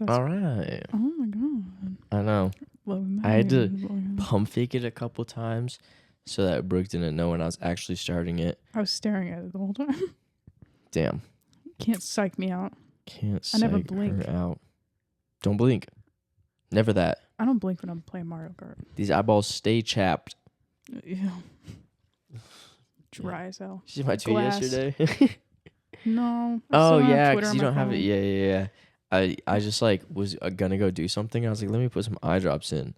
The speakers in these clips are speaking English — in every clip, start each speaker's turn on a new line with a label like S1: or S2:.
S1: All right.
S2: Oh my god.
S1: I know. I had to pump fake it a couple times so that Brooke didn't know when I was actually starting it.
S2: I was staring at it the whole time.
S1: Damn.
S2: Can't psych me out.
S1: Can't
S2: I never
S1: psych
S2: blink.
S1: her out. Don't blink. Never that.
S2: I don't blink when I'm playing Mario Kart.
S1: These eyeballs stay chapped.
S2: Yeah. Dry as hell.
S1: You see my tweet
S2: Glass.
S1: yesterday?
S2: No.
S1: Oh yeah, because you don't have it. Yeah. I just like was gonna go do something. I was like, let me put some eye drops in.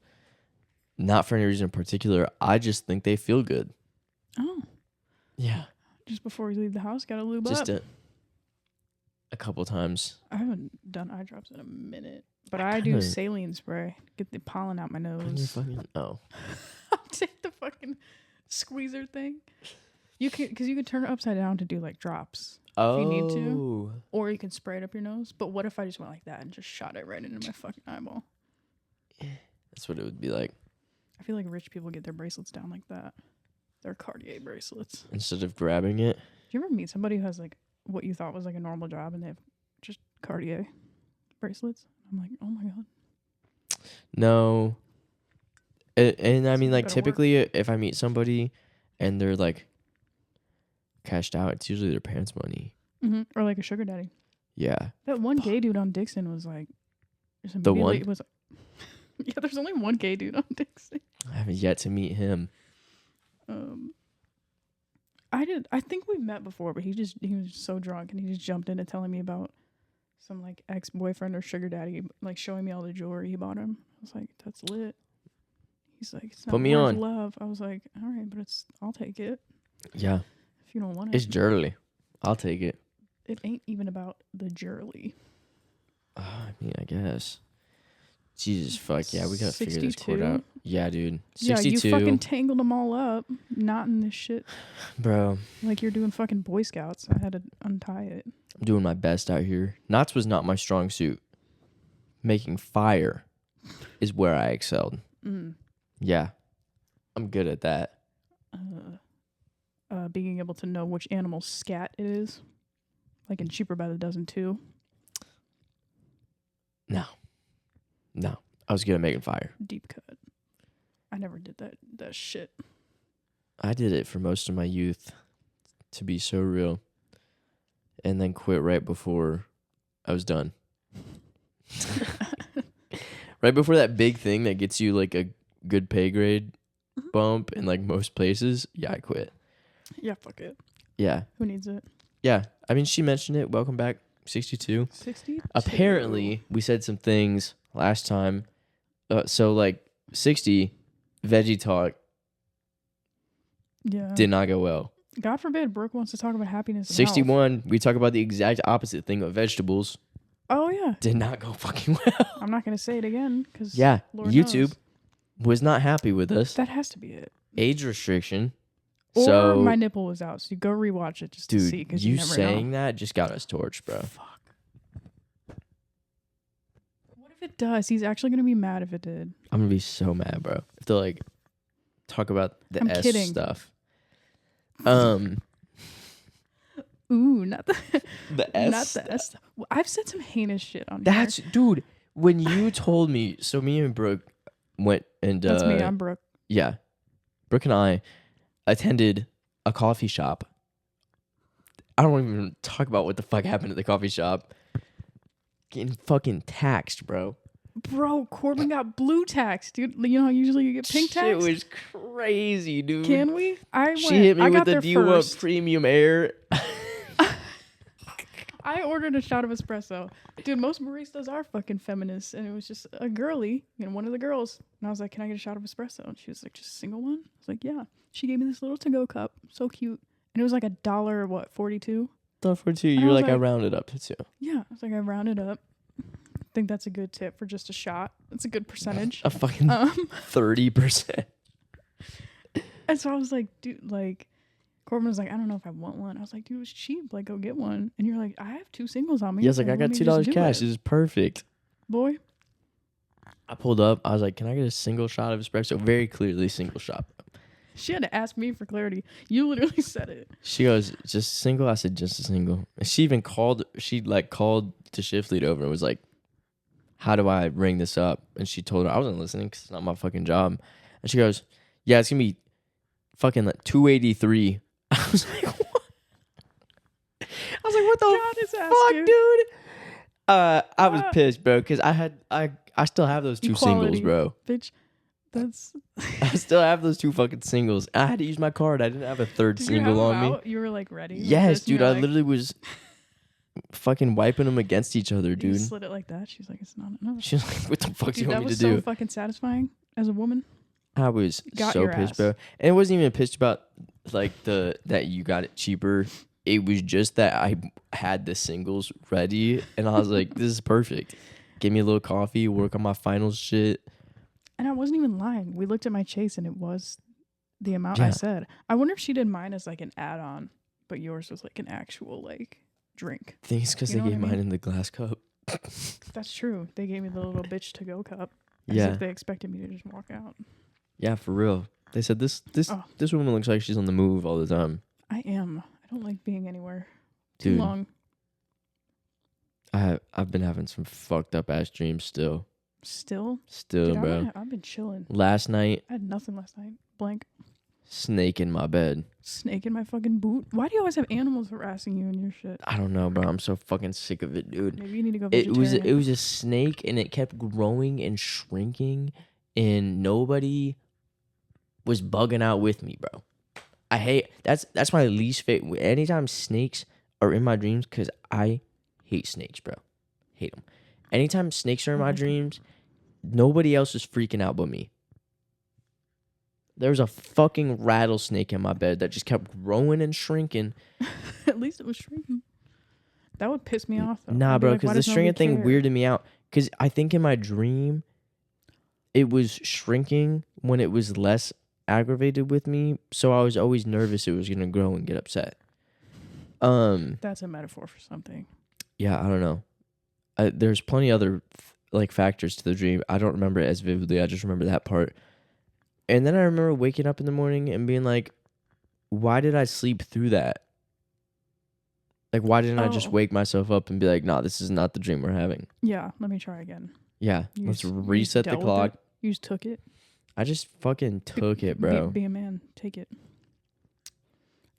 S1: Not for any reason in particular. I just think they feel good.
S2: Oh.
S1: Yeah.
S2: Just before you leave the house, gotta lube
S1: Just
S2: up.
S1: a couple times.
S2: I haven't done eye drops in a minute, but I do saline spray. Get the pollen out my nose.
S1: Oh.
S2: Take the fucking squeezer thing. You can, because you can turn it upside down to do like drops.
S1: Oh.
S2: If you need to. Or you can spray it up your nose. But what if I just went like that and just shot it right into my fucking eyeball?
S1: That's what it would be like.
S2: I feel like rich people get their bracelets down like that. They're Cartier bracelets.
S1: Instead of grabbing it.
S2: Do you ever meet somebody who has like what you thought was like a normal job and they have just Cartier bracelets? I'm like, oh my god.
S1: No. And I mean, like,
S2: Better
S1: typically, if I meet somebody and they're like cashed out, it's usually their parents' money.
S2: Mm-hmm. Or like a sugar daddy.
S1: Yeah.
S2: That one gay dude on Dixon was like,
S1: the one?
S2: It was, yeah, there's only one gay dude on Dixon.
S1: I haven't yet to meet him.
S2: I think we met before, but he was so drunk and he just jumped into telling me about some like ex-boyfriend or sugar daddy, like showing me all the jewelry he bought him. I was like, that's lit. He's like, it's not
S1: Put me
S2: worth
S1: on.
S2: love. I was like, all right, but I'll take it.
S1: Yeah.
S2: If you don't want it.
S1: It's jewelry. I'll take it.
S2: It ain't even about the jewelry.
S1: I mean, I guess. Jesus fuck, yeah, we gotta figure this
S2: 62?
S1: court out. Yeah, dude. 62.
S2: Yeah, you fucking tangled them all up, not in this shit.
S1: Bro.
S2: Like you're doing fucking Boy Scouts. I had to untie it.
S1: I'm doing my best out here. Knots was not my strong suit. Making fire is where I excelled. Yeah. I'm good at that.
S2: Being able to know which animal's scat it is. Like in Cheaper by the Dozen too.
S1: No. I was good at making fire.
S2: Deep cut. I never did that shit.
S1: I did it for most of my youth, to be so real. And then quit right before I was done. Right before that big thing that gets you like a good pay grade bump in like most places. Yeah, I quit.
S2: Yeah, fuck it.
S1: Yeah.
S2: Who needs it?
S1: Yeah. I mean, she mentioned it. Welcome back, 62.
S2: 62?
S1: Apparently, we said some things last time. So, like, 60, veggie talk did not go well.
S2: God forbid Brooke wants to talk about happiness and
S1: 61,
S2: health.
S1: we talk about the exact opposite thing of vegetables.
S2: Oh, yeah.
S1: Did not go fucking well.
S2: I'm not going to say it again because
S1: Lord YouTube knows. Was not happy with us.
S2: That has to be it.
S1: Age restriction.
S2: Or
S1: so,
S2: my nipple was out, so you go rewatch it just to see.
S1: Dude,
S2: you
S1: you
S2: never
S1: saying
S2: know.
S1: that just got us torched, bro.
S2: Fuck. What if it does? He's actually going to be mad if it did.
S1: I'm going to be so mad, bro. If they like talk about the
S2: I'm
S1: S
S2: kidding.
S1: stuff.
S2: Ooh, not the
S1: the S.
S2: Not the S. I've said some heinous shit on
S1: That's
S2: here.
S1: dude. When you told me, so me and Brooke went and
S2: That's me. I'm Brooke.
S1: Yeah, Brooke and I attended a coffee shop. I don't even talk about what the fuck happened at the coffee shop. Getting fucking taxed, bro.
S2: Bro, Corbin got blue tax, dude. You know how usually you get pink tax?
S1: It was crazy, dude.
S2: Can we?
S1: She hit me with the "Do you want premium air?"
S2: I ordered a shot of espresso. Dude, most baristas are fucking feminists. And it was just a girly, one of the girls. And I was like, can I get a shot of espresso? And she was like, just a single one? I was like, yeah. She gave me this little to-go cup. So cute. And it was like $1, what, 42?
S1: $1.42. You're like, I rounded up to 2.
S2: Yeah. I was like, I rounded up. I think that's a good tip for just a shot. That's a good percentage.
S1: A fucking 30%.
S2: And so I was like, dude, like, Corbin was like, I don't know if I want one. I was like, dude, it's cheap. Like, go get one. And you're like, I have 2 singles on me.
S1: Yeah, I was like, I got $2 cash. This is perfect.
S2: Boy.
S1: I pulled up. I was like, can I get a single shot of espresso? Very clearly single shot.
S2: She had to ask me for clarity. You literally said it.
S1: She goes, just single? I said, just a single. And she even called, called the shift lead over and was like, how do I ring this up? And she told her, I wasn't listening because it's not my fucking job. And she goes, yeah, it's going to be fucking like 283. I was like, what? I was like, what the fuck, dude? I was pissed, bro, because I still have those two
S2: Equality,
S1: singles, bro.
S2: Bitch, that's...
S1: I still have those two fucking singles. I had to use my card. I didn't have a third single on me.
S2: You were like ready?
S1: Yes, dude. I literally was fucking wiping them against each other, dude.
S2: You slid it like that. She's like, it's not enough.
S1: She's like, what the fuck do you want me to do?
S2: That was so fucking satisfying as a woman.
S1: I was so pissed, bro. And it wasn't even pissed about like that you got it cheaper. It was just that I had the singles ready, and I was like, this is perfect. Give me a little coffee, work on my finals shit.
S2: And I wasn't even lying. We looked at my chase, and it was the amount I said. I wonder if she did mine as like an add-on, but yours was like an actual like drink.
S1: I think it's because they gave mine in the glass cup.
S2: That's true. They gave me the little bitch to-go cup. As if they expected me to just walk out.
S1: Yeah, for real. They said this woman looks like she's on the move all the time.
S2: I am. I don't like being anywhere too long.
S1: I've been having some fucked up ass dreams still.
S2: Still,
S1: dude, bro.
S2: I've been chilling.
S1: Last night,
S2: I had nothing last night. Blank.
S1: Snake in my bed.
S2: Snake in my fucking boot. Why do you always have animals harassing you and your shit?
S1: I don't know, bro. I'm so fucking sick of it, dude.
S2: Maybe you need to go vegetarian.
S1: It was a snake, and it kept growing and shrinking, and nobody was bugging out with me, bro. I hate that's my least favorite. Anytime snakes are in my dreams, because I hate snakes, bro. Hate them. Anytime snakes are in my dreams, nobody else is freaking out but me. There was a fucking rattlesnake in my bed that just kept growing and shrinking.
S2: At least it was shrinking. That would piss me off, though.
S1: Nah, bro, because the shrinking thing weirded me out. Because I think in my dream, it was shrinking when it was less aggravated with me. So I was always nervous it was going to grow and get upset.
S2: That's a metaphor for something.
S1: Yeah, I don't know. There's plenty other like factors to the dream. I don't remember it as vividly. I just remember that part. And then I remember waking up in the morning and being like, why did I sleep through that? Like, why didn't I just wake myself up and be like, nah, this is not the dream we're having?
S2: Yeah, let me try again.
S1: Yeah, let's reset the clock.
S2: You just took it.
S1: I just fucking took it, bro.
S2: Be a man. Take it.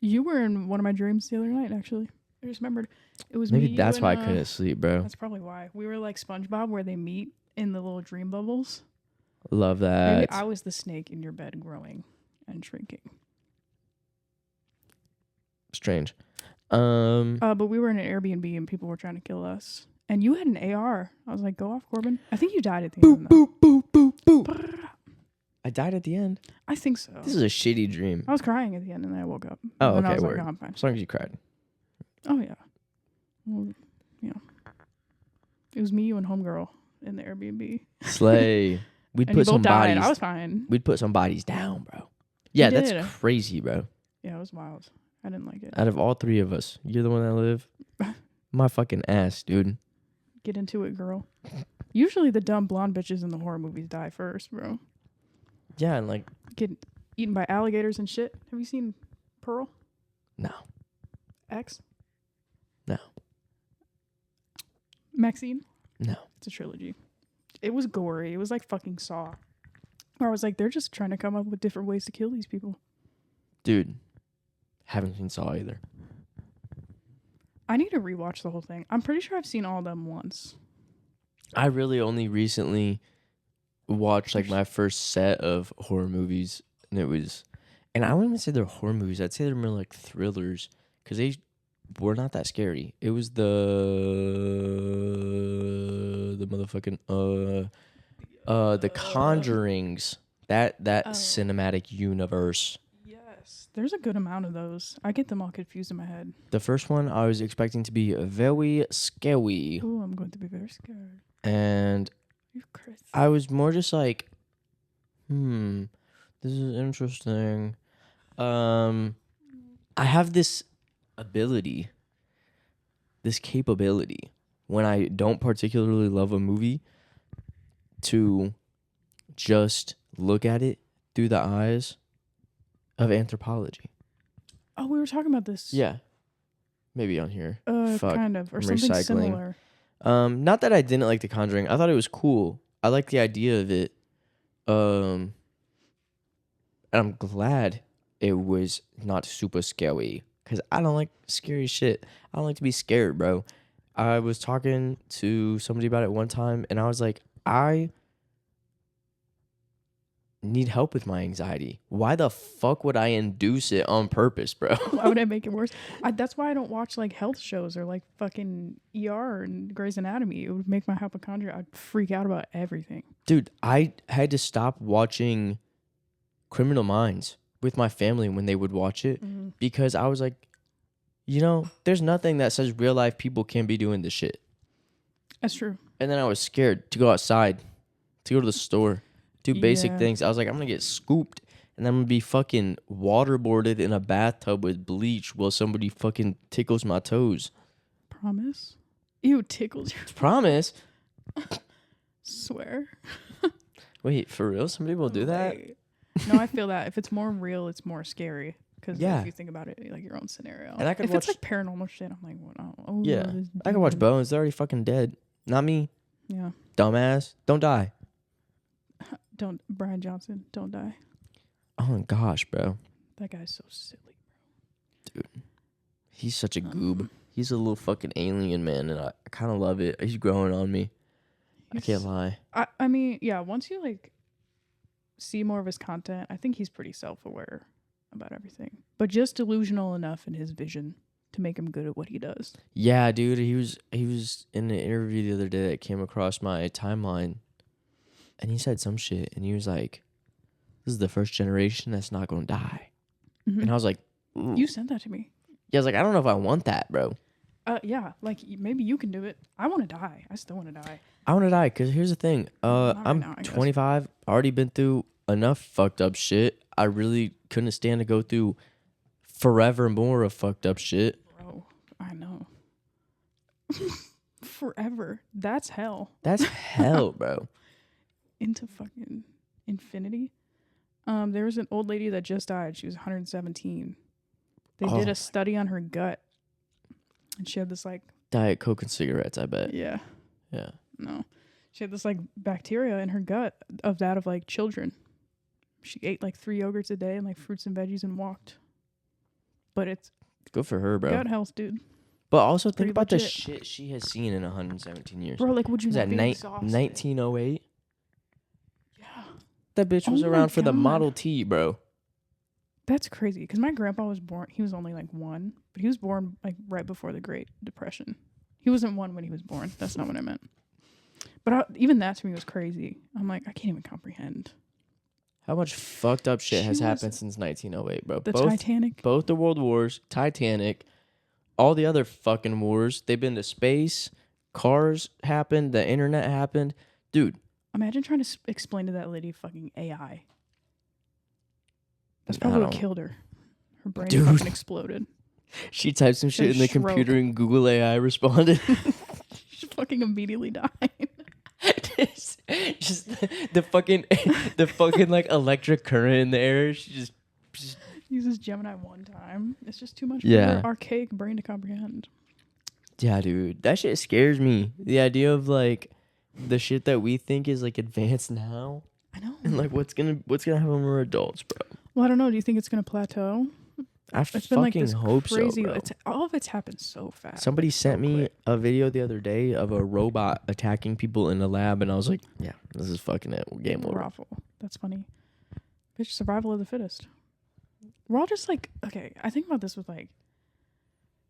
S2: You were in one of my dreams the other night, actually. I just remembered. It was
S1: maybe
S2: me,
S1: that's why I couldn't sleep, bro.
S2: That's probably why. We were like SpongeBob, where they meet in the little dream bubbles.
S1: Love that.
S2: Maybe I was the snake in your bed, growing and shrinking.
S1: Strange.
S2: But we were in an Airbnb and people were trying to kill us. And you had an AR. I was like, go off, Corbin. I think you died at the end.
S1: Boop, boop, boop, boop, boop. I died at the end?
S2: I think so.
S1: This is a shitty dream.
S2: I was crying at the end and then I woke up.
S1: Oh,
S2: and
S1: okay,
S2: I was
S1: word.
S2: like, oh, I'm fine.
S1: As long as you cried.
S2: Oh, yeah. Well, yeah. It was me, you, and Homegirl in the Airbnb.
S1: Slay. We'd
S2: and
S1: put some
S2: died.
S1: bodies.
S2: I was fine.
S1: We'd put some bodies down, bro. Yeah, that's crazy, bro.
S2: Yeah, it was wild. I didn't like it.
S1: Out of all three of us, you're the one that live. My fucking ass, dude.
S2: Get into it, girl. Usually the dumb blonde bitches in the horror movies die first, bro.
S1: Yeah, and like
S2: get eaten by alligators and shit. Have you seen Pearl?
S1: No.
S2: X?
S1: No.
S2: Maxine?
S1: No.
S2: It's a trilogy. It was gory. It was like fucking Saw. Where I was like, they're just trying to come up with different ways to kill these people.
S1: Dude, haven't seen Saw either.
S2: I need to rewatch the whole thing. I'm pretty sure I've seen all of them once.
S1: I really only recently watched like my first set of horror movies, and I wouldn't even say they're horror movies. I'd say they're more like thrillers because they were not that scary. It was the motherfucking the Conjurings, that cinematic universe.
S2: Yes, there's a good amount of those. I get them all confused in my head.
S1: The first one I was expecting to be very scary.
S2: Oh, I'm going to be very scared.
S1: And I was more just like, this is interesting. I have this ability, this capability, when I don't particularly love a movie, to just look at it through the eyes of anthropology.
S2: Oh, we were talking about this.
S1: Yeah. Maybe on here.
S2: Kind of. Or something similar.
S1: Not that I didn't like The Conjuring. I thought it was cool. I like the idea of it. And I'm glad it was not super scary because I don't like scary shit. I don't like to be scared, bro. I was talking to somebody about it one time, and I was like, I need help with my anxiety. Why the fuck would I induce it on purpose, bro?
S2: Why would I make it worse? That's why I don't watch like health shows or like fucking ER and Grey's Anatomy. It would make my hypochondria. I'd freak out about everything.
S1: Dude, I had to stop watching Criminal Minds with my family when they would watch it because I was like, there's nothing that says real life people can't be doing this shit.
S2: That's true.
S1: And then I was scared to go outside, to go to the store, do basic
S2: Yeah.
S1: things. I was like, I'm going to get scooped and I'm going to be fucking waterboarded in a bathtub with bleach while somebody fucking tickles my toes.
S2: Promise? Ew, tickles your
S1: Promise?
S2: swear.
S1: Wait, for real? Some people do that?
S2: Wait. No, I feel that. If it's more real, it's more scary. Because if you think about it, like your own scenario.
S1: And I could
S2: if
S1: watch,
S2: it's like paranormal shit, I'm like, oh
S1: yeah.
S2: this
S1: I could watch
S2: demon.
S1: Bones. They're already fucking dead. Not me.
S2: Yeah.
S1: Dumbass. Don't die.
S2: Don't, Bryan Johnson, don't die.
S1: Oh my gosh, bro.
S2: That guy's so silly.
S1: Dude. He's such a goob. He's a little fucking alien, man, and I kind of love it. He's growing on me. I can't lie.
S2: I mean, yeah, once you like see more of his content, I think he's pretty self-aware about everything. But just delusional enough in his vision to make him good at what he does.
S1: Yeah, dude, he was in an interview the other day that came across my timeline, and he said some shit, and he was like, "This is the first generation that's not gonna die," and I was like, "Ooh."
S2: You sent that to me.
S1: Yeah, I was like, I don't know if I want that, bro.
S2: Yeah, like maybe you can do it. I want to die. I still want to die.
S1: I want to die because here's the thing.
S2: Not right
S1: I'm
S2: now, I guess.
S1: 25. Already been through enough fucked up shit. I really couldn't stand to go through forever more of fucked up shit.
S2: Bro, I know. Forever. That's hell.
S1: That's hell, bro.
S2: Into fucking infinity. There was an old lady that just died. She was 117. They did a study on her gut, and she had this like
S1: Diet Coke and cigarettes, I bet.
S2: yeah.
S1: No.
S2: She had this like bacteria in her gut of that of like children. She ate like 3 yogurts a day and like fruits and veggies and walked. But it's
S1: Good for her, bro.
S2: gut health, dude.
S1: But also think
S2: Pretty
S1: about the
S2: legit.
S1: shit she has seen in 117 years.
S2: Bro, like would you
S1: Was
S2: not
S1: that
S2: be exhausted?
S1: 1908?
S2: Yeah.
S1: That bitch was
S2: Oh my
S1: around for the
S2: God.
S1: Model T, bro.
S2: That's crazy because my grandpa was born. He was only like 1, but he was born like right before the Great Depression. He wasn't 1 when he was born. That's not what I meant. But even that to me was crazy. I'm like, I can't even comprehend.
S1: How much fucked up shit
S2: She
S1: has
S2: was-
S1: happened since 1908, bro?
S2: The Titanic.
S1: Both the world wars, Titanic, all the other fucking wars. They've been to space. Cars happened. The internet happened. Dude.
S2: Imagine trying to explain to that lady fucking AI. That's
S1: I
S2: probably what
S1: don't-
S2: killed her. Her brain
S1: Dude.
S2: fucking exploded.
S1: She typed some shit in the
S2: Stroke.
S1: computer and Google AI responded.
S2: She fucking immediately died.
S1: just the fucking like electric current in the air. She just
S2: Uses Gemini 1 time. It's just too much for
S1: Yeah.
S2: her archaic brain to comprehend.
S1: yeah, dude. That shit scares me. The idea of like the shit that we think is like advanced now
S2: I know.
S1: and like what's gonna happen when we're adults, bro.
S2: Well, I don't know. Do you think it's gonna plateau?
S1: I
S2: It's been like
S1: fucking
S2: this
S1: hope
S2: crazy.
S1: so, bro.
S2: All of it's happened so fast.
S1: Somebody sent me
S2: quick.
S1: a video the other day of a robot attacking people in a lab, and I was like, "Yeah, this is fucking it. Game over."
S2: Raffle. That's funny. Bitch, survival of the fittest. We're all just like, okay, I think about this with like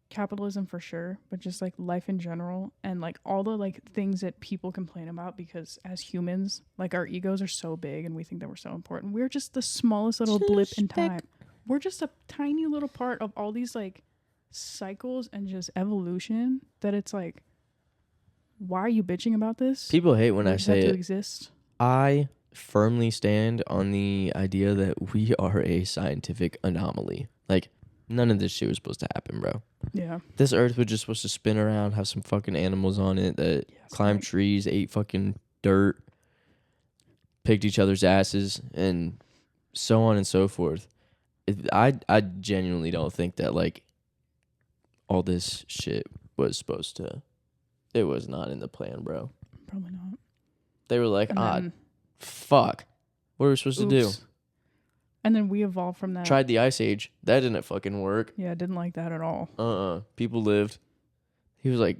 S2: capitalism for sure, but just like life in general and like all the like things that people complain about because as humans, like our egos are so big and we think that we're so important. We're just the smallest little blip in time. We're just a tiny little part of all these like cycles and just evolution that it's like, why are you bitching about this?
S1: People hate when
S2: We
S1: I
S2: just have
S1: say
S2: to
S1: it.
S2: exist.
S1: I firmly stand on the idea that we are a scientific anomaly. Like, none of this shit was supposed to happen, bro.
S2: Yeah.
S1: This earth was just supposed to spin around, have some fucking animals on it that climbed trees, ate fucking dirt, picked each other's asses, and so on and so forth. I genuinely don't think that, like, all this shit was supposed to It was not in the plan, bro.
S2: Probably not.
S1: They were like,
S2: And then,
S1: fuck. What are we supposed to do?
S2: oops. And then we evolved from that.
S1: Tried the Ice Age. That didn't fucking work.
S2: Yeah, I didn't like that at all.
S1: People lived. He was like,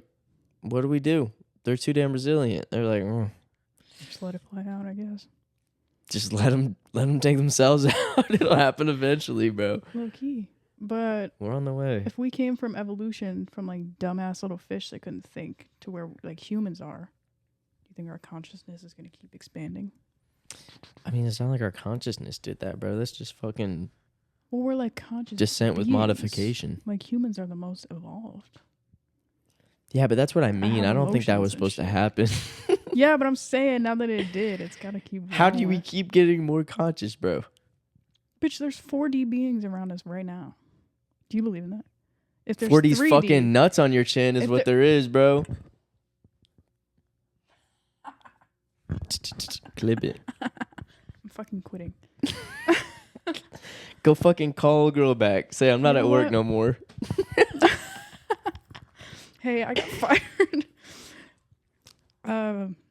S1: what do we do? They're too damn resilient. They're like,
S2: Just let it play out, I guess.
S1: just let them take themselves out. It'll happen eventually, bro.
S2: Low key. But
S1: We're on the way.
S2: if we came from evolution, from like dumbass little fish that couldn't think, to where like humans are, do you think our consciousness is going to keep expanding?
S1: I mean, it's not like our consciousness did that, bro. That's just fucking
S2: Well, we're like conscious
S1: descent with
S2: beings.
S1: modification.
S2: Like humans are the most evolved.
S1: Yeah, but that's what I mean.
S2: have
S1: I don't think that was
S2: emotions
S1: supposed
S2: and
S1: to
S2: shit.
S1: happen.
S2: Yeah, but I'm saying now that it did, it's got to keep
S1: How do we
S2: going.
S1: keep getting more conscious, bro?
S2: Bitch, there's 4D beings around us right now. Do you believe in that? If there's
S1: 40's
S2: 3D,
S1: fucking nuts on your chin is
S2: If
S1: what there is, bro. Clip it.
S2: I'm fucking quitting.
S1: Go fucking call a girl back. Say I'm not
S2: You
S1: at
S2: know
S1: work
S2: what?
S1: no more.
S2: Hey, I got fired.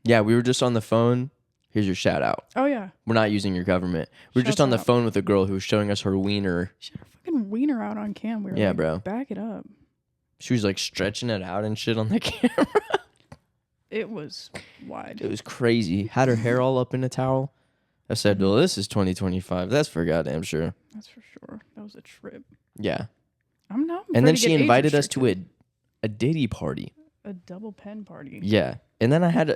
S1: Yeah, we were just on the phone. Here's your shout out.
S2: Oh yeah.
S1: We're not using your government. We were just
S2: Shouts
S1: on the
S2: out.
S1: phone with a girl who was showing us her wiener.
S2: She had her fucking wiener out on cam. We were
S1: Yeah,
S2: like,
S1: bro.
S2: back it up.
S1: She was like stretching it out and shit on the camera.
S2: It was wide.
S1: It was crazy. Had her hair all up in a towel. I said, well, this is 2025. That's for goddamn sure.
S2: That's for sure. That was a trip.
S1: Yeah.
S2: I'm not.
S1: And then she invited us to a Diddy party.
S2: a double pen party.
S1: Yeah. And then I had to...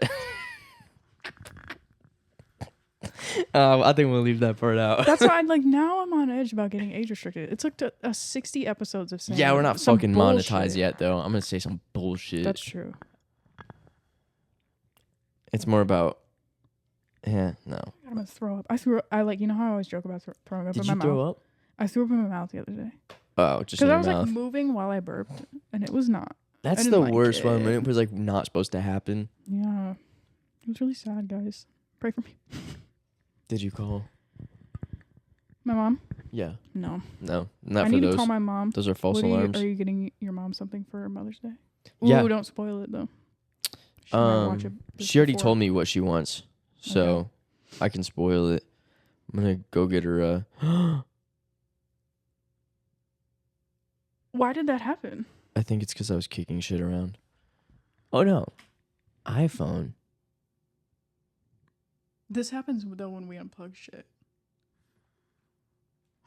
S1: I think we'll leave that part out.
S2: That's why now I'm on edge about getting age restricted. It took 60 episodes of saying
S1: Yeah, we're not
S2: some
S1: fucking
S2: bullshit.
S1: monetized yet, though. I'm going to say some bullshit.
S2: That's true.
S1: It's more about... Yeah, no.
S2: I'm gonna throw up. You know how I always joke about throwing up
S1: Did
S2: in my
S1: you
S2: mouth?
S1: throw up?
S2: I threw up in my mouth the other day.
S1: Oh, just
S2: Because
S1: in
S2: I
S1: your
S2: was
S1: mouth.
S2: like moving while I burped, and it was not.
S1: That's
S2: didn't
S1: the
S2: like
S1: worst one when
S2: it.
S1: it was like not supposed to happen.
S2: Yeah, it was really sad, guys. Pray for me.
S1: Did you call?
S2: My mom?
S1: Yeah.
S2: No.
S1: No, not
S2: I
S1: for
S2: need
S1: those.
S2: to call my mom.
S1: Those are false
S2: What
S1: alarms.
S2: Are you getting your mom something for Mother's Day? Ooh,
S1: Yeah.
S2: don't spoil it though. She might watch it
S1: She already
S2: before.
S1: told me what she wants, so
S2: Okay.
S1: I can spoil it. I'm gonna go get her.
S2: Why did that happen?
S1: I think it's because I was kicking shit around. Oh no, iPhone.
S2: This happens though when we unplug shit.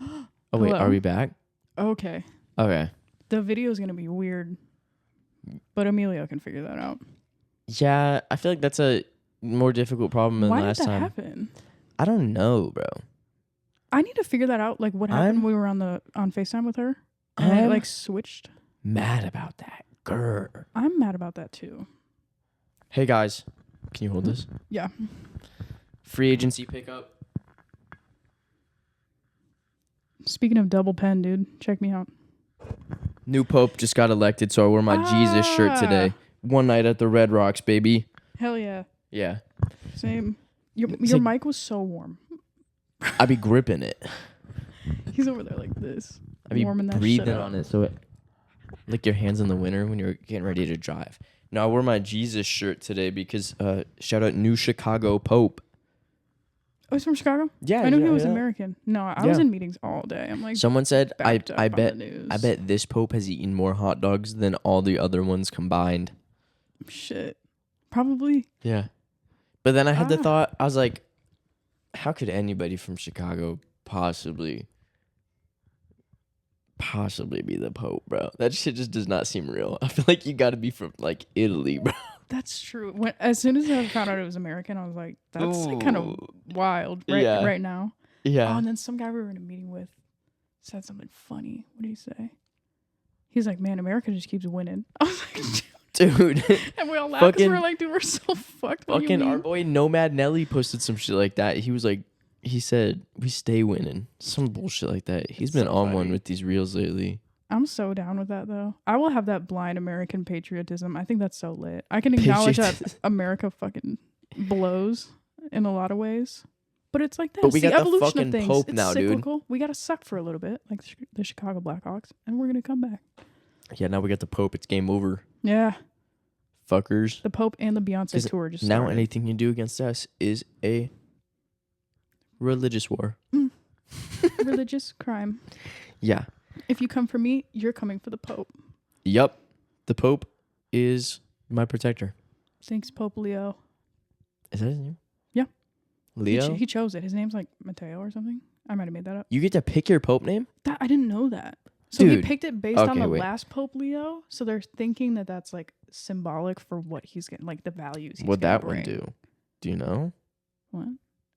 S1: Oh wait,
S2: Hello?
S1: are we back?
S2: Okay.
S1: Okay.
S2: The video is gonna be weird, but Emilio can figure that out.
S1: Yeah, I feel like that's a more difficult problem than
S2: Why
S1: last
S2: did that
S1: time.
S2: happen?
S1: I don't know, bro.
S2: I need to figure that out. Like what happened
S1: I'm-
S2: when we were on FaceTime with her, and it
S1: I'm
S2: like switched.
S1: mad about that. Grr.
S2: I'm mad about that too.
S1: Hey guys, can you hold this?
S2: Yeah.
S1: Free agency pickup.
S2: Speaking of double pen, dude, check me out.
S1: New Pope just got elected, so I wore my Jesus shirt today. One night at the Red Rocks, baby.
S2: Hell yeah.
S1: Yeah.
S2: Same. Your
S1: like-
S2: mic was so warm.
S1: I be gripping it.
S2: He's over there like this.
S1: I be
S2: warming that shit
S1: breathing
S2: up.
S1: on it so it lick your hands in the winter when you're getting ready to drive. No, I wore my Jesus shirt today because shout out New Chicago Pope.
S2: Oh, he's from Chicago?
S1: Yeah,
S2: I knew
S1: you
S2: he was
S1: yeah.
S2: American. No, I was
S1: Yeah.
S2: in meetings all day. I'm like,
S1: Someone said
S2: backed up
S1: I
S2: on the
S1: bet
S2: news.
S1: I bet this Pope has eaten more hot dogs than all the other ones combined.
S2: Shit. Probably.
S1: Yeah. But then I had the
S2: Ah.
S1: thought, I was like, how could anybody from Chicago possibly be the Pope, bro? That shit just does not seem real. I feel like you got to be from like Italy, bro.
S2: That's true. As soon as I found out it was American, I was like, that's like kind of
S1: Ooh.
S2: wild
S1: Yeah.
S2: right now.
S1: Yeah.
S2: Oh, and then some guy we were in a meeting with said something funny. What did he say? He's like, man, America just keeps winning. I was like,
S1: Dude.
S2: and we all laughed because we
S1: Fucking-
S2: were like, dude, we're so fucked. What do you
S1: Fucking our
S2: mean?
S1: boy Nomad Nelly posted some shit like that. He was like, he said, we stay winning. Some bullshit like that. He's
S2: It's
S1: been
S2: so
S1: on one
S2: funny.
S1: with these reels lately.
S2: I'm so down with that though. I will have that blind American patriotism. I think that's so lit. I can acknowledge that
S1: Patriotism.
S2: America fucking blows in a lot of ways. But it's like that.
S1: But
S2: It's
S1: we
S2: the
S1: got the
S2: evolution
S1: fucking
S2: of things.
S1: Pope
S2: It's
S1: now, dude.
S2: cyclical. We gotta suck for a little bit, like the Chicago Blackhawks, and we're gonna come back.
S1: Yeah, now we got the Pope. It's game over.
S2: Yeah.
S1: fuckers.
S2: The Pope and the Beyonce
S1: 'Cause
S2: tour just
S1: now
S2: started.
S1: anything you do against us is a religious war.
S2: Religious crime.
S1: Yeah.
S2: If you come for me, you're coming for the Pope.
S1: Yup. The Pope is my protector.
S2: Thanks, Pope Leo.
S1: Is that his name?
S2: Yeah.
S1: Leo?
S2: He chose it. His name's like Matteo or something. I might have made that up.
S1: You get to pick your Pope name?
S2: I didn't know that. So
S1: Dude.
S2: he picked it based on
S1: Okay,
S2: the
S1: wait.
S2: last Pope Leo. So they're thinking that that's like symbolic for what he's getting, like the values he's
S1: What'd
S2: gonna
S1: that one
S2: bring.
S1: do? Do you know?
S2: What?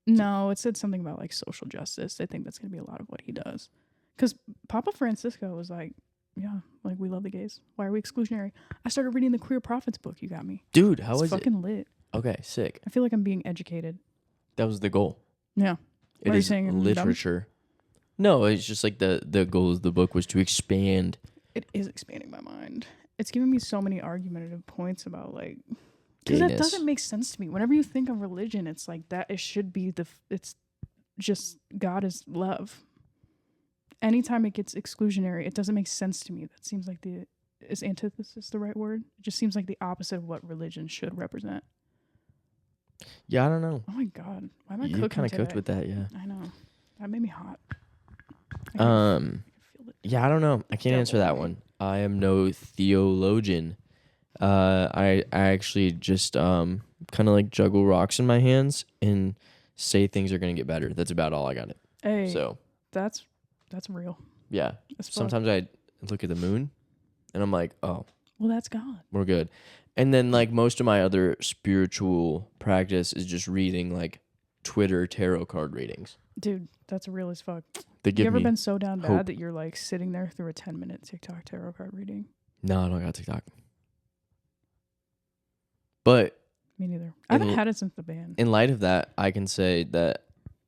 S2: No, it said something about like social justice. I think that's going to be a lot of what he does. Because Papa Francisco was like, yeah, like we love the gays. Why are we exclusionary? I started reading the Queer Prophets book you got me.
S1: Dude, how
S2: It's
S1: is it?
S2: fucking lit.
S1: Okay, sick.
S2: I feel like I'm being educated.
S1: That was the goal.
S2: Yeah.
S1: It
S2: Are you
S1: is
S2: saying I'm dumb?
S1: literature. No, it's just like the goal of the book was to expand.
S2: It is expanding my mind. It's giving me so many argumentative points about like, because that
S1: Gayness.
S2: doesn't make sense to me. Whenever you think of religion, it's like that. It should be it's just God is love. Anytime it gets exclusionary, it doesn't make sense to me. That seems like is antithesis the right word? It just seems like the opposite of what religion should represent.
S1: Yeah, I don't know.
S2: Oh my God. Why am I
S1: You
S2: cooking
S1: kind of
S2: today?
S1: cooked with that, yeah.
S2: I know. That made me hot. I can feel it.
S1: Yeah, I don't know. I can't answer that
S2: Devil.
S1: one. I am no theologian. I actually just kind of like juggle rocks in my hands and say things are gonna get better. That's about all I got.
S2: Hey,
S1: So
S2: that's real.
S1: yeah,
S2: As fuck.
S1: sometimes I look at the moon and I'm like, oh,
S2: Well, that's God.
S1: we're good. And then like most of my other spiritual practice is just reading like Twitter tarot card readings.
S2: Dude, that's real as fuck.
S1: They
S2: You
S1: give
S2: ever
S1: me
S2: been so down
S1: hope.
S2: bad that you're like sitting there through a 10-minute TikTok tarot card reading?
S1: No, I don't got TikTok. But
S2: Me neither. I haven't
S1: In-
S2: had it since the band.
S1: in light of that, I can say that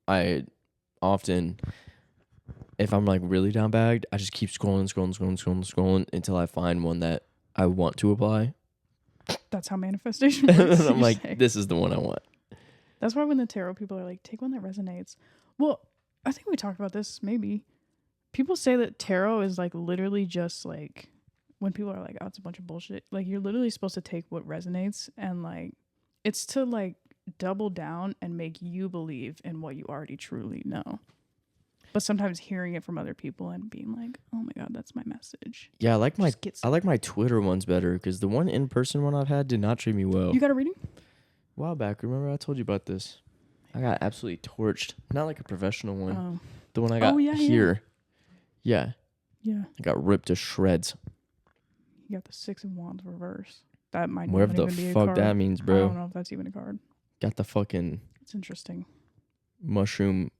S1: I often, if I'm like really down bad, I just keep scrolling until I find one that I want to apply.
S2: That's how manifestation
S1: And
S2: works.
S1: I'm
S2: you
S1: like,
S2: say.
S1: this is the one I want.
S2: That's why when the tarot people are like, take one that resonates. Well, I think we talked about this maybe. People say that tarot is like literally just like when people are like, oh, it's a bunch of bullshit. Like you're literally supposed to take what resonates and like it's to like double down and make you believe in what you already truly know. But sometimes hearing it from other people and being like, oh my God, that's my message.
S1: Yeah, I like
S2: Just
S1: my Twitter ones better because the one in person one I've had did not treat me well.
S2: You got a reading?
S1: A while back, remember I told you about this? I got absolutely torched. Not like a professional one.
S2: Oh,
S1: The one I got
S2: yeah, yeah.
S1: here. Yeah,
S2: yeah.
S1: I got ripped to shreds.
S2: You got the 6 of Wands reverse. That might
S1: Whatever
S2: not
S1: the
S2: even be a
S1: fuck
S2: card.
S1: that means,
S2: I
S1: bro.
S2: don't know if that's even a card.
S1: Got the fucking
S2: It's interesting.
S1: mushroom.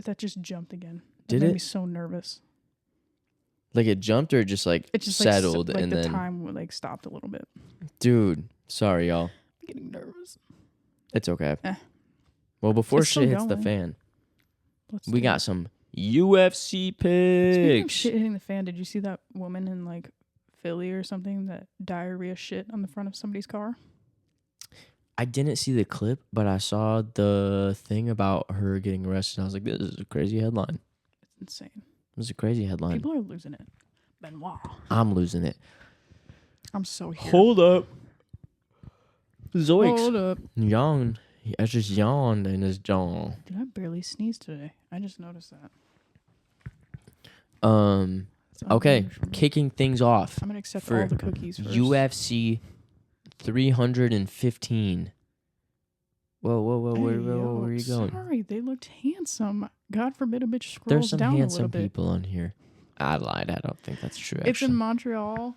S2: That just jumped again.
S1: Did
S2: made
S1: it?
S2: me so nervous.
S1: Like it jumped or just like
S2: It just
S1: settled
S2: like
S1: and
S2: the
S1: then
S2: time like stopped a little bit.
S1: dude, sorry y'all.
S2: I'm getting nervous.
S1: It's okay.
S2: Eh.
S1: Well, before
S2: It's still
S1: shit hits the
S2: going.
S1: fan,
S2: Let's
S1: we
S2: do
S1: got
S2: it.
S1: some UFC picks.
S2: Speaking of shit hitting the fan, did you see that woman in like Philly or something that diarrhea shit on the front of somebody's car?
S1: I didn't see the clip, but I saw the thing about her getting arrested. I was like, this is a crazy headline.
S2: It's insane.
S1: This is a crazy headline.
S2: People are losing it. Benoit.
S1: I'm losing it.
S2: I'm so here.
S1: Hold up. Zoiks.
S2: Hold up.
S1: Yawn. I just yawned in his jaw.
S2: Dude, I barely sneezed today. I just noticed that. It's
S1: Okay,
S2: unusual for me.
S1: kicking things off.
S2: I'm gonna accept
S1: for
S2: all the cookies first.
S1: UFC 315. Whoa,
S2: Hey,
S1: where
S2: yo,
S1: are you going?
S2: Sorry, they looked handsome. God forbid a bitch scrolls
S1: There's some
S2: down a little
S1: handsome
S2: bit.
S1: people on here. I lied. I don't think that's true.
S2: It's in
S1: Actually.
S2: Montreal.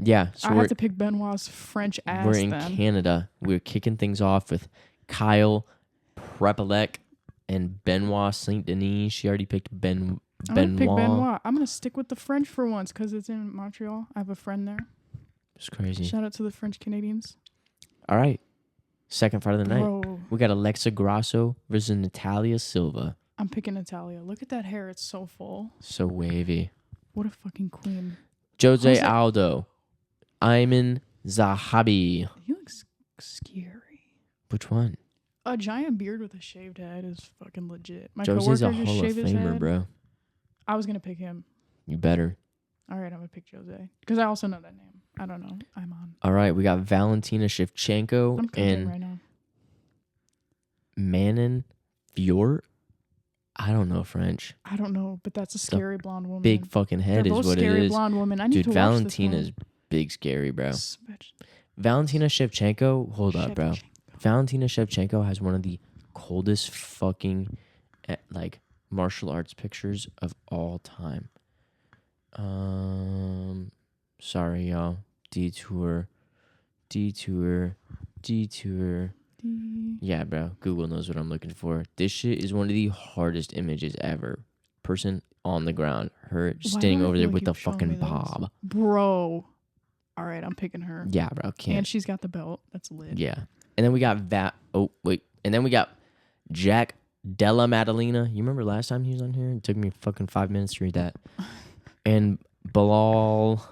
S1: Yeah, so
S2: I
S1: we're
S2: have to pick Benoit's French ass
S1: we're in
S2: then.
S1: Canada. We're kicking things off with Kyle Prepelec and Benoit Saint Denis. She already picked
S2: I'm gonna pick
S1: Benoit.
S2: Benoit. I'm gonna stick with the French for once because it's in Montreal. I have a friend there.
S1: It's crazy.
S2: Shout out to the French Canadians.
S1: All right, second fight of the night.
S2: Bro,
S1: We got Alexa Grasso versus Natalia Silva.
S2: I'm picking Natalia. Look at that hair. It's so full.
S1: So wavy.
S2: What a fucking queen.
S1: Jose
S2: How's that-
S1: Aldo. Ayman Zahabi.
S2: He looks scary.
S1: Which one?
S2: A giant beard with a shaved head is fucking legit. My
S1: Jose's a
S2: coworker just
S1: Hall of
S2: shaved his
S1: Famer,
S2: head.
S1: bro.
S2: I was gonna pick him.
S1: You better.
S2: All right, I'm gonna pick Jose because I also know that name. I don't know. I'm on.
S1: All right, we got Valentina Shevchenko
S2: I'm cooking
S1: and
S2: right now.
S1: Manon Fiort. I don't know French.
S2: I don't know, but that's a scary blonde woman.
S1: Big fucking head
S2: They're
S1: is
S2: both
S1: what it
S2: scary
S1: is.
S2: blonde women. I need
S1: Dude,
S2: to watch
S1: Valentina's
S2: this
S1: big scary, bro.
S2: one. Bitch.
S1: Valentina Shevchenko, hold up, bro.
S2: Shevchenko.
S1: Valentina Shevchenko has one of the coldest fucking like martial arts pictures of all time. Sorry, y'all. Detour. Yeah, bro. Google knows what I'm looking for. This shit is one of the hardest images ever. Person on the ground, her standing
S2: do I
S1: over
S2: feel
S1: there
S2: like
S1: with the
S2: you've shown
S1: fucking
S2: me this?
S1: bob.
S2: Bro. All right, I'm picking her.
S1: Yeah, bro. Can't.
S2: And she's got the belt. That's lit.
S1: Yeah. And then we got And then we got Jack Della Maddalena. You remember last time he was on here? It took me fucking 5 minutes to read that. And Bilal.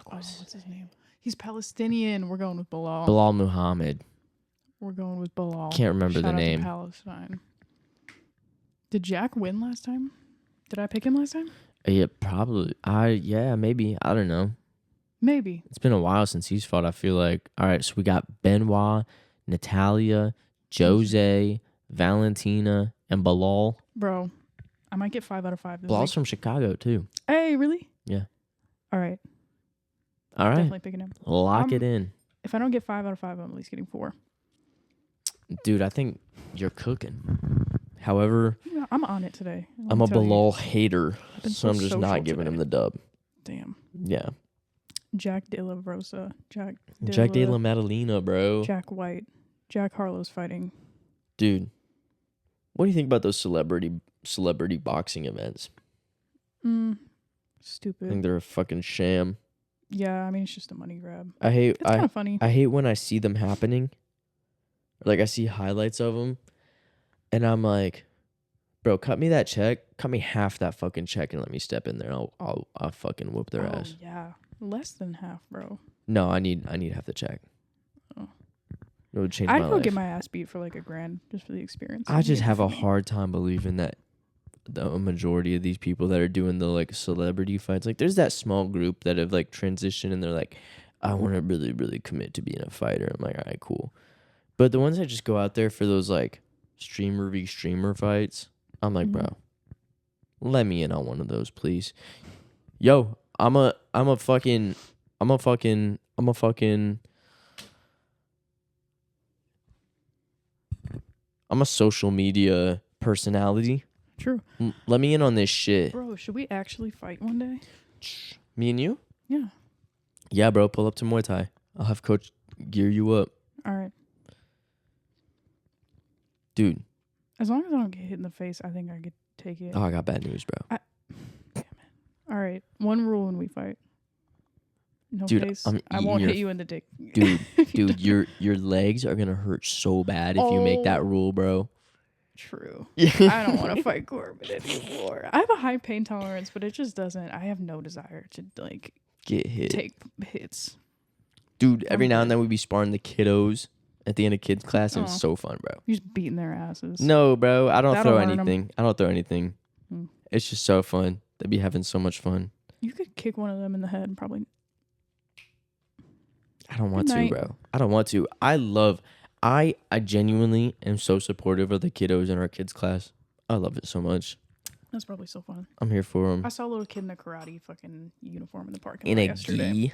S1: What's
S2: his name? He's Palestinian. We're going with Bilal.
S1: Bilal Muhammad.
S2: We're going with Bilal.
S1: Can't remember
S2: Shout
S1: the
S2: out
S1: name.
S2: To Palestine. Did Jack win last time? Did I pick him last time?
S1: Yeah, probably. Maybe. I don't know.
S2: Maybe.
S1: It's been a while since he's fought, I feel like. All right, so we got Benoit, Natalia, Jose, Valentina, and Bilal.
S2: Bro, I might get 5 out of 5.
S1: Bilal's from Chicago, too.
S2: Hey, really?
S1: Yeah.
S2: All right.
S1: All right.
S2: Definitely picking him.
S1: Lock it in.
S2: If I don't get 5 out of 5, I'm at least getting 4.
S1: Dude, I think you're cooking. However,
S2: Yeah, I'm on it today.
S1: I'm a Bilal hater,
S2: been
S1: so I'm just
S2: social
S1: not giving him
S2: today.
S1: the dub.
S2: Damn.
S1: Yeah.
S2: Jack De La Rosa. Jack
S1: De La Maddalena, bro.
S2: Jack White. Jack Harlow's fighting.
S1: Dude, what do you think about those celebrity boxing events?
S2: Stupid.
S1: I think they're a fucking sham.
S2: Yeah, I mean, it's just a money grab.
S1: It's
S2: kind of funny.
S1: I hate when I see them happening. Like, I see highlights of them, and I'm like, bro, cut me that check. Cut me half that fucking check and let me step in there. I'll fucking whoop their ass.
S2: Yeah. Less than half, bro.
S1: No, I need half the check.
S2: Oh.
S1: It would change my
S2: I'd
S1: life.
S2: go get my ass beat for like $1,000 just for the experience.
S1: I just have a hard time believing that the majority of these people that are doing the like celebrity fights, like there's that small group that have like transitioned and they're like, I want to really, really commit to being a fighter. I'm like, all right, cool. But the ones that just go out there for those like streamer v streamer fights, I'm like, bro, let me in on one of those, please. Yo, I'm a social media personality.
S2: True.
S1: Let me in on this shit.
S2: Bro, should we actually fight one day?
S1: Me and you?
S2: Yeah.
S1: Yeah, bro. Pull up to Muay Thai. I'll have Coach gear you up.
S2: All right.
S1: Dude.
S2: As long as I don't get hit in the face, I think I could take it.
S1: Oh, I got bad news, bro.
S2: Damn it. All right. One rule when we fight. No
S1: Dude,
S2: face.
S1: I'm
S2: I
S1: eating
S2: won't
S1: your-
S2: hit you in the dick.
S1: Dude, your legs are gonna hurt so bad if you make that rule, bro.
S2: True.
S1: Yeah.
S2: I don't want to fight Corbin anymore. I have a high pain tolerance, but it just doesn't. I have no desire to like
S1: Get hit.
S2: take hits.
S1: Dude, every now and then we be sparring the kiddos at the end of kids class, and it's so fun, bro.
S2: You're just beating their asses.
S1: No, bro, I don't
S2: That'll
S1: throw
S2: hurt 'em.
S1: anything. I don't throw anything. It's just so fun. They be having so much fun.
S2: You could kick one of them in the head, probably.
S1: I don't want
S2: Good
S1: to,
S2: night.
S1: bro. I don't want to. I genuinely am so supportive of the kiddos in our kids class. I love it so much.
S2: That's probably so fun.
S1: I'm here for them.
S2: I saw a little kid in a karate fucking uniform in the parking
S1: In
S2: lot
S1: a
S2: yesterday.
S1: gi.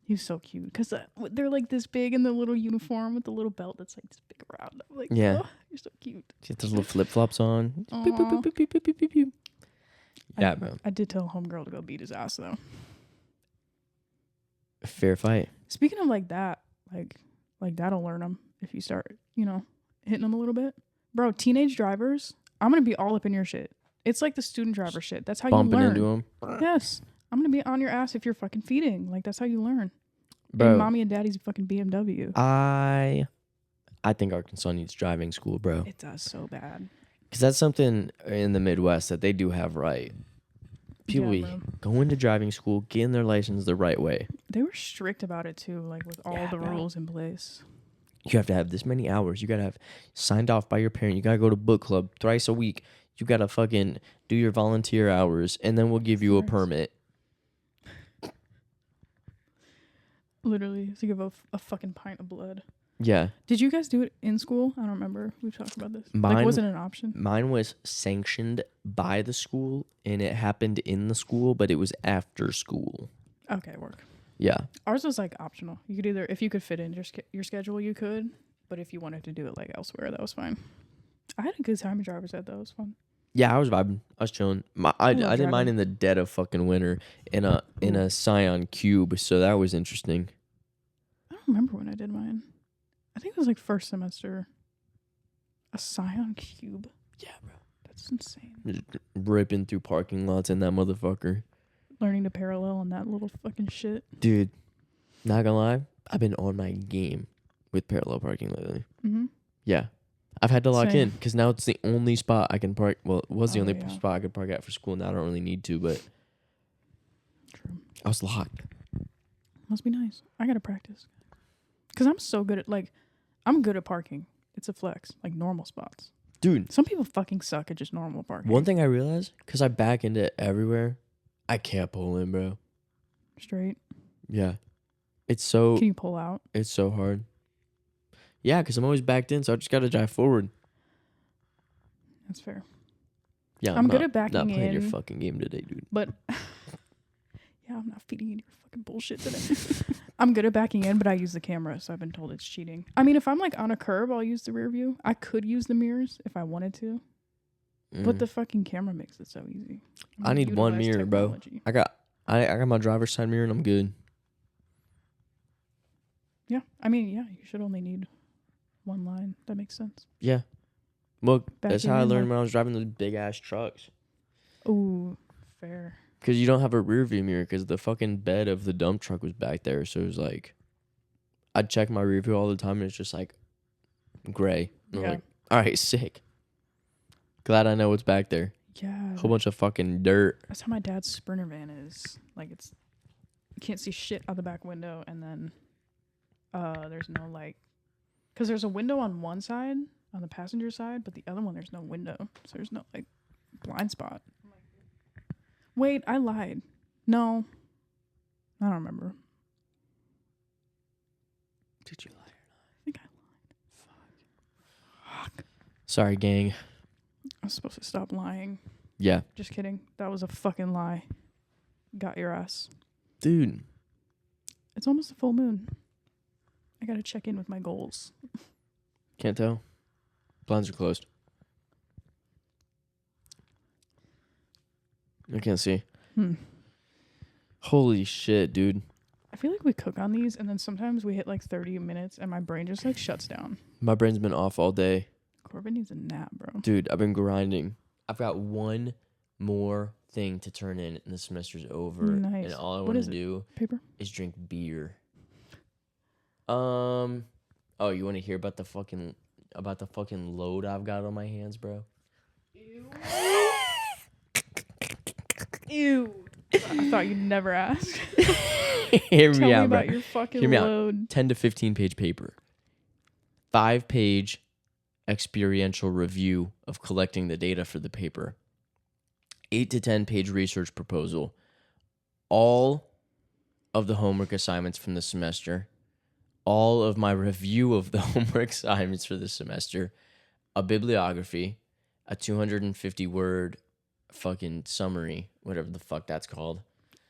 S2: He was so cute because they're like this big in the little uniform with the little belt that's like this big around. I'm like,
S1: Yeah.
S2: oh, you're so cute.
S1: Get those little flip flops on.
S2: Aw.
S1: Boop, boop, boop, boop, boop, boop, boop, boop. Yeah, bro.
S2: I did tell homegirl to go beat his ass though.
S1: Fair fight.
S2: Speaking of like that, like that'll learn them if you start, hitting them a little bit. Bro, teenage drivers, I'm gonna be all up in your shit. It's like the student driver shit. That's how
S1: Bumping
S2: you learn.
S1: into them.
S2: Yes, I'm gonna be on your ass if you're fucking feeding. Like that's how you learn.
S1: Bro,
S2: And mommy and daddy's fucking BMW.
S1: I think Arkansas needs driving school, bro.
S2: It does so bad.
S1: Because that's something in the Midwest that they do have right. People
S2: Yeah, bro.
S1: go into driving school, getting their license the right way.
S2: They were strict about it too, like with all
S1: Yeah,
S2: the
S1: bro.
S2: rules in place.
S1: You have to have this many hours. You got to have signed off by your parent. You got to go to book club thrice a week. You gotta fucking do your volunteer hours, and then we'll give you a
S2: Nice.
S1: permit.
S2: Literally, to give a fucking pint of blood.
S1: Yeah.
S2: Did you guys do it in school? I don't remember. We've talked about this.
S1: Mine
S2: was it an option?
S1: Mine was sanctioned by the school, and it happened in the school, but it was after school.
S2: Okay, work.
S1: Yeah.
S2: Ours was like optional. You could either, if you could fit in your schedule, you could. But if you wanted to do it like elsewhere, that was fine. I had a good time in driver's ed though. It was fun.
S1: Yeah, I was vibing. I was chilling. I
S2: love
S1: did mine
S2: driving.
S1: in the dead of fucking winter in a Scion Cube, so that was interesting.
S2: I don't remember when I did mine. I think it was like first semester. A Scion Cube.
S1: Yeah, bro.
S2: That's insane.
S1: Just ripping through parking lots in that motherfucker.
S2: Learning to parallel on that little fucking shit.
S1: Dude, not gonna lie, I've been on my game with parallel parking lately.
S2: Mm-hmm.
S1: Yeah. I've had to lock
S2: Same.
S1: in because now it's the only spot I can park. Well, it was the
S2: Oh,
S1: only
S2: yeah.
S1: spot I could park at for school. Now I don't really need to, but
S2: True.
S1: I was locked.
S2: Must be nice. I gotta practice. Cause I'm so good at I'm good at parking. It's a flex, like normal spots.
S1: Dude,
S2: Some people fucking suck at just normal parking.
S1: one thing I realized, because I back into it everywhere, I can't pull in, bro.
S2: Straight.
S1: Yeah. It's so
S2: Can you pull out?
S1: It's so hard. Yeah, because I'm always backed in, so I just got to drive forward.
S2: That's fair.
S1: Yeah,
S2: I'm good
S1: not-
S2: at backing
S1: not playing your
S2: in.
S1: fucking game today, dude.
S2: But yeah, I'm not feeding into your fucking bullshit today. I'm good at backing in, but I use the camera, so I've been told it's cheating. I mean, if I'm like on a curb, I'll use the rear view. I could use the mirrors if I wanted to, but the fucking camera makes it so easy. I'm
S1: I
S2: gonna
S1: need one
S2: utilize
S1: mirror, bro.
S2: technology.
S1: I got my driver's side mirror, and I'm good.
S2: Yeah, I mean, yeah, you should only need one line. That makes sense.
S1: Yeah. Well, that's
S2: Backing
S1: how I
S2: in,
S1: learned
S2: like-
S1: when I was driving those big-ass trucks.
S2: Ooh, fair.
S1: Because you don't have a rear view mirror because the fucking bed of the dump truck was back there. So it was like, I'd check my rear view all the time and it's just like gray. And I'm
S2: Yeah.
S1: like, all right, sick. Glad I know what's back there.
S2: Yeah,
S1: Whole bunch of fucking dirt.
S2: that's how my dad's Sprinter van is. Like, you can't see shit out the back window, and then there's no like, because there's a window on one side on the passenger side, but the other one there's no window, so there's no like blind spot. Wait, I lied. No, I don't remember.
S1: Did you lie?
S2: I think I lied. Fuck.
S1: Sorry, gang.
S2: I was supposed to stop lying.
S1: Yeah.
S2: Just kidding. That was a fucking lie. Got your ass.
S1: Dude.
S2: It's almost a full moon. I gotta check in with my goals.
S1: Can't tell. Blinds are closed. I can't see. Holy shit, dude.
S2: I feel like we cook on these, and then sometimes we hit like 30 minutes, and my brain just like shuts down.
S1: My brain's been off all day.
S2: Corbin needs a nap, bro.
S1: Dude, I've been grinding. I've got one more thing to turn in, and the semester's over.
S2: Nice.
S1: And all I
S2: What
S1: want
S2: is
S1: to
S2: it?
S1: do
S2: Paper?
S1: is drink beer. Oh, you want to hear about the fucking load I've got on my hands, bro?
S2: Ew. I thought you'd never ask.
S1: Hear
S2: Tell
S1: me
S2: me
S1: out,
S2: about
S1: bro.
S2: your fucking
S1: Hear me out.
S2: load.
S1: 10 to 15 page paper. 5-page experiential review of collecting the data for the paper. 8 to 10 page research proposal. All of the homework assignments from the semester. All of my review of the homework assignments for the semester. A bibliography. A 250 word fucking summary. Whatever the fuck that's called.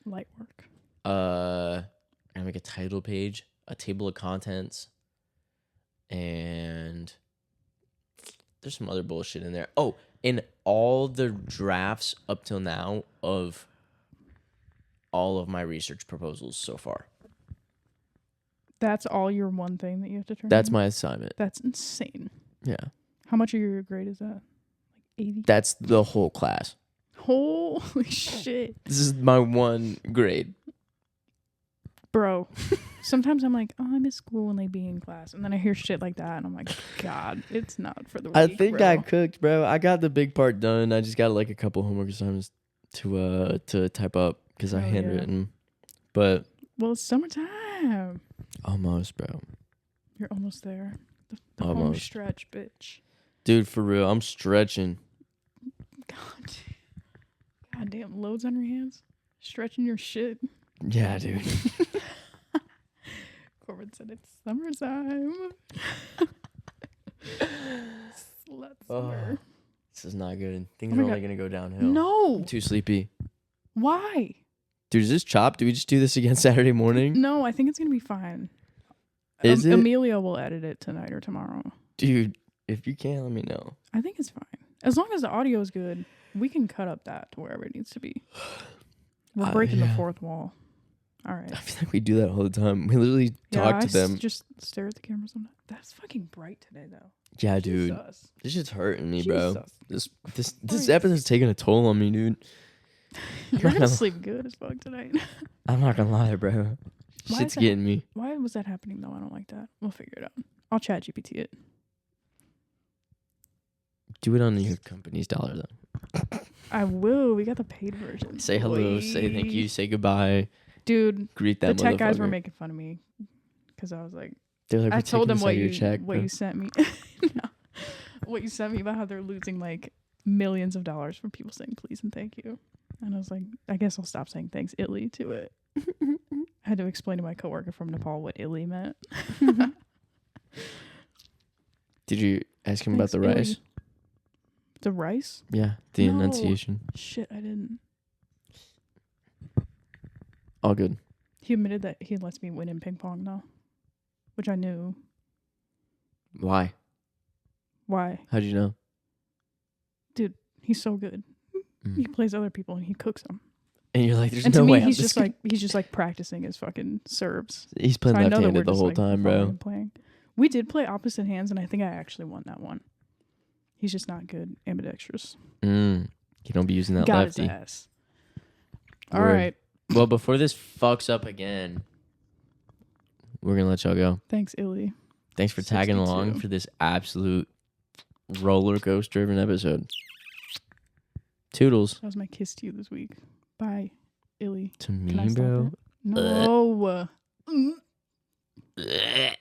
S2: Light work.
S1: I make a title page, a table of contents, and there's some other bullshit in there. Oh, and all the drafts up till now of all of my research proposals so far.
S2: That's all your one thing that you have to turn
S1: That's
S2: in?
S1: my assignment.
S2: That's insane.
S1: Yeah.
S2: How much of your grade is that? Like 80?
S1: That's the whole class.
S2: Holy shit.
S1: This is my one grade.
S2: Bro, sometimes I'm like, oh, I miss school when they be in class. And then I hear shit like that, and I'm like, God, it's not for the weak,
S1: I think
S2: bro.
S1: I cooked, bro. I got the big part done. I just got like a couple homework assignments to type up because I
S2: Hell yeah.
S1: handwritten. But
S2: Well, it's summertime.
S1: almost, bro.
S2: You're almost there. The home
S1: Almost.
S2: stretch, bitch.
S1: Dude, for real, I'm stretching.
S2: Goddamn loads on your hands. Stretching your shit.
S1: Yeah, dude.
S2: Corbin said it's summertime. Slut summer.
S1: This is not good. Things
S2: Oh my
S1: are only
S2: God.
S1: going to go downhill.
S2: No.
S1: I'm too sleepy.
S2: Why?
S1: Dude, is this chopped? Do we just do this again Saturday morning?
S2: No, I think it's going to be fine.
S1: Is it?
S2: Amelia will edit it tonight or tomorrow.
S1: Dude, if you can, let me know.
S2: I think it's fine. As long as the audio is good, we can cut up that to wherever it needs to be. We're breaking the fourth wall. All right.
S1: I feel like we do that all the time. We literally talk to them.
S2: Just stare at the camera sometimes. That's fucking bright today, though.
S1: Yeah, dude.
S2: Jesus.
S1: This shit's hurting me, bro.
S2: Jesus.
S1: This episode's taking a toll on me, dude.
S2: You're going to sleep good as fuck tonight.
S1: I'm not gonna lie, bro. Shit's getting me.
S2: Why was that happening, though? I don't like that. We'll figure it out. I'll chat GPT it.
S1: Do it on your company's dollar, though.
S2: I will. We got the paid version.
S1: Say hello, say thank you, say goodbye.
S2: Dude,
S1: greet that
S2: the tech guys were
S1: motherfucker.
S2: making fun of me because I was like,
S1: They're like,
S2: I told them what you
S1: bro.
S2: sent me. No. What you sent me about how they're losing like millions of dollars from people saying please and thank you. And I was like, I guess I'll stop saying thanks, Italy, to it. I had to explain to my coworker from Nepal what Italy meant.
S1: Did you ask him about the
S2: Italy.
S1: rice?
S2: The rice?
S1: Yeah, the
S2: No.
S1: enunciation.
S2: Shit, I didn't.
S1: All good.
S2: He admitted that he lets me win in ping pong, though, which I knew.
S1: Why?
S2: Why?
S1: How'd you know?
S2: Dude, he's so good. He plays other people and he cooks them.
S1: And you're like, there's
S2: And
S1: no
S2: to
S1: way
S2: me,
S1: I'm
S2: he's
S1: just
S2: just like practicing his fucking serves.
S1: He's playing
S2: So I know that
S1: left-handed
S2: we're
S1: the
S2: just,
S1: whole
S2: like,
S1: time,
S2: following
S1: bro.
S2: and playing. We did play opposite hands, and I think I actually won that one. He's just not good ambidextrous.
S1: You don't be using that
S2: Got
S1: lefty.
S2: his ass. All
S1: Word.
S2: right.
S1: Well, before this fucks up again, we're gonna let y'all go.
S2: Thanks, Illy.
S1: Thanks for tagging
S2: 62.
S1: along for this absolute roller coaster of an episode. Toodles.
S2: That was my kiss to you this week. Bye, Illy.
S1: To
S2: Can I
S1: me,
S2: stop
S1: bro.
S2: it? No.
S1: Ugh.